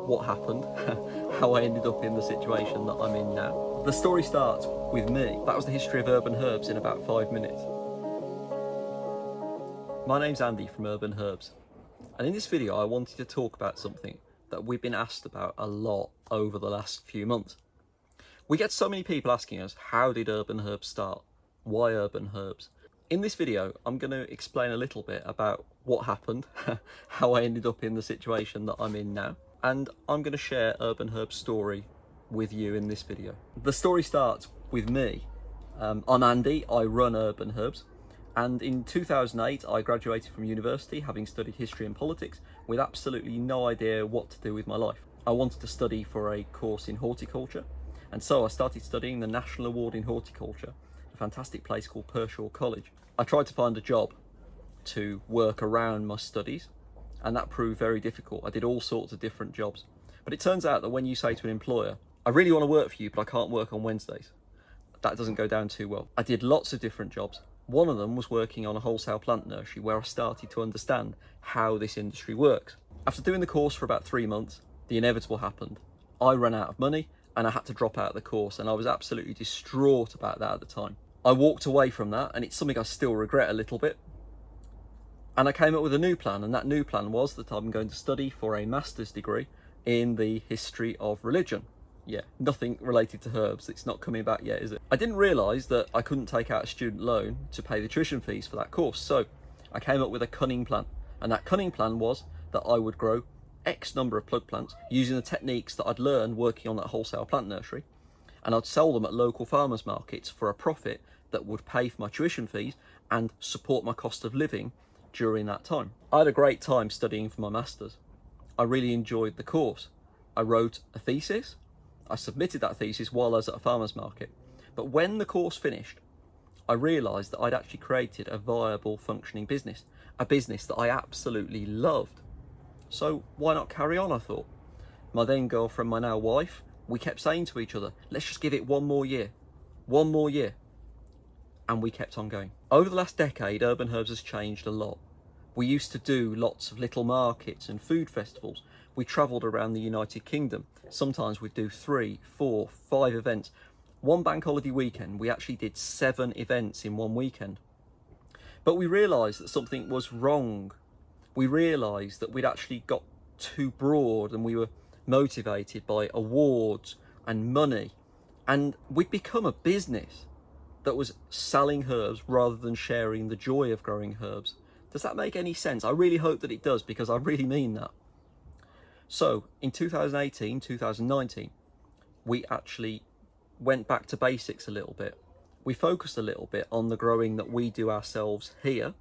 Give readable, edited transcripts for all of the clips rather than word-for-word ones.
what happened, how I ended up in the situation that I'm in now. The story starts with me. That was the history of Urban Herbs in about 5 minutes. My name's Andy from Urban Herbs, and in this video I wanted to talk about something that we've been asked about a lot over the last few months. We get so many people asking us, how did Urban Herbs start? Why Urban Herbs? In this video, I'm going to explain a little bit about what happened, how I ended up in the situation that I'm in now, and I'm going to share Urban Herbs' story with you in this video. The story starts with me. I'm Andy, I run Urban Herbs, and in 2008 I graduated from university having studied history and politics with absolutely no idea what to do with my life. I wanted to study for a course in horticulture, and so I started studying the National Award in Horticulture, a fantastic place called Pershore College. I tried to find a job to work around my studies, and that proved very difficult. I did all sorts of different jobs. But it turns out that when you say to an employer, I really want to work for you, but I can't work on Wednesdays, that doesn't go down too well. I did lots of different jobs. One of them was working on a wholesale plant nursery where I started to understand how this industry works. After doing the course for about 3 months, the inevitable happened. I ran out of money and I had to drop out of the course, and I was absolutely distraught about that at the time. I walked away from that, and it's something I still regret a little bit. And I came up with a new plan, and that new plan was that I'm going to study for a master's degree in the history of religion. Yeah, nothing related to herbs. It's not coming back yet, is it? I didn't realise that I couldn't take out a student loan to pay the tuition fees for that course, so I came up with a cunning plan. And that cunning plan was that I would grow X number of plug plants using the techniques that I'd learned working on that wholesale plant nursery, and I'd sell them at local farmers markets for a profit that would pay for my tuition fees and support my cost of living during that time. I had a great time studying for my masters. I really enjoyed the course. I wrote a thesis. I submitted that thesis while I was at a farmer's market. But when the course finished, I realised that I'd actually created a viable, functioning business, a business that I absolutely loved. So why not carry on, I thought. My then girlfriend, my now wife, we kept saying to each other, let's just give it one more year. One more year. And we kept on going. Over the last decade, Urban Herbs has changed a lot. We used to do lots of little markets and food festivals. We travelled around the United Kingdom. Sometimes we'd do 3, 4, 5 events. One bank holiday weekend, we actually did 7 events in one weekend. But we realised that something was wrong. We realised that we'd actually got too broad, and we were motivated by awards and money. And we'd become a business that was selling herbs rather than sharing the joy of growing herbs. Does that make any sense? I really hope that it does, because I really mean that. So in 2018, 2019, we actually went back to basics a little bit. We focused a little bit on the growing that we do ourselves here,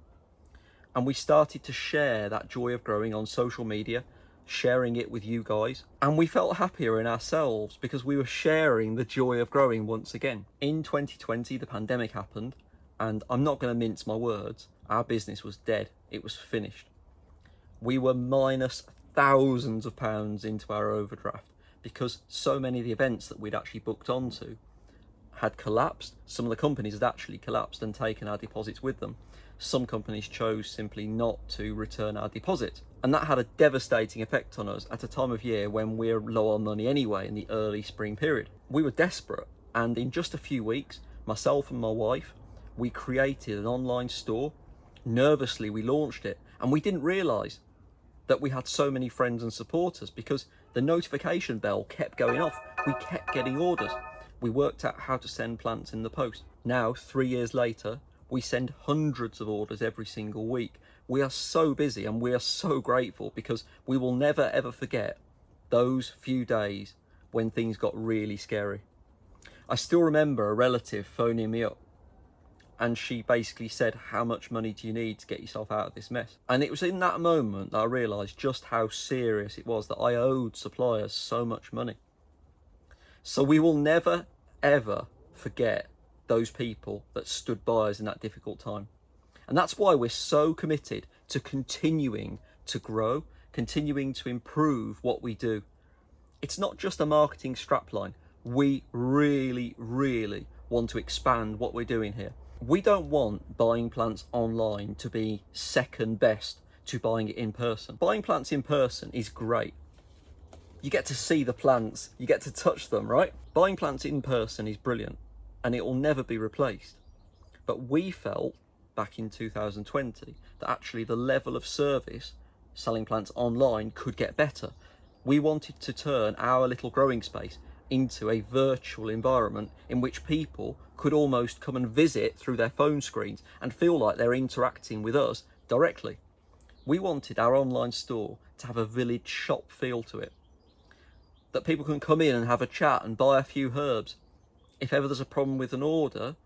and we started to share that joy of growing on social media, sharing it with you guys, and we felt happier in ourselves because we were sharing the joy of growing once again. In 2020, the pandemic happened, and I'm not going to mince my words, our business was dead. It was finished. We were minus thousands of pounds into our overdraft because so many of the events that we'd actually booked onto had collapsed. Some of the companies had actually collapsed and taken our deposits with them. Some companies chose simply not to return our deposits. And that had a devastating effect on us at a time of year when we're low on money anyway, in the early spring period. We were desperate, and in just a few weeks, myself and my wife, we created an online store. Nervously, we launched it, and we didn't realise that we had so many friends and supporters because the notification bell kept going off. We kept getting orders. We worked out how to send plants in the post. Now, 3 years later, we send hundreds of orders every single week. We are so busy, and we are so grateful because we will never ever forget those few days when things got really scary. I still remember a relative phoning me up, and she basically said, how much money do you need to get yourself out of this mess? And it was in that moment that I realised just how serious it was, that I owed suppliers so much money. So we will never ever forget those people that stood by us in that difficult time. And that's why we're so committed to continuing to grow, continuing to improve what we do. It's not just a marketing strapline. We really, really want to expand what we're doing here. We don't want buying plants online to be second best to buying it in person. Buying plants in person is great, You get to see the plants, you get to touch them, right? Buying plants in person is brilliant and it will never be replaced. But we felt back in 2020 that actually the level of service selling plants online could get better. We wanted to turn our little growing space into a virtual environment in which people could almost come and visit through their phone screens and feel like they're interacting with us directly. We wanted our online store to have a village shop feel to it, that people can come in and have a chat and buy a few herbs. If ever there's a problem with an order,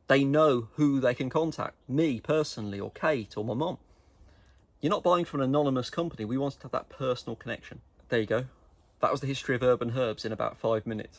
they know who they can contact, me personally, or Kate, or my mum. You're not buying from an anonymous company. We wanted to have that personal connection. There you go. That was the history of Urban Herbs in about 5 minutes.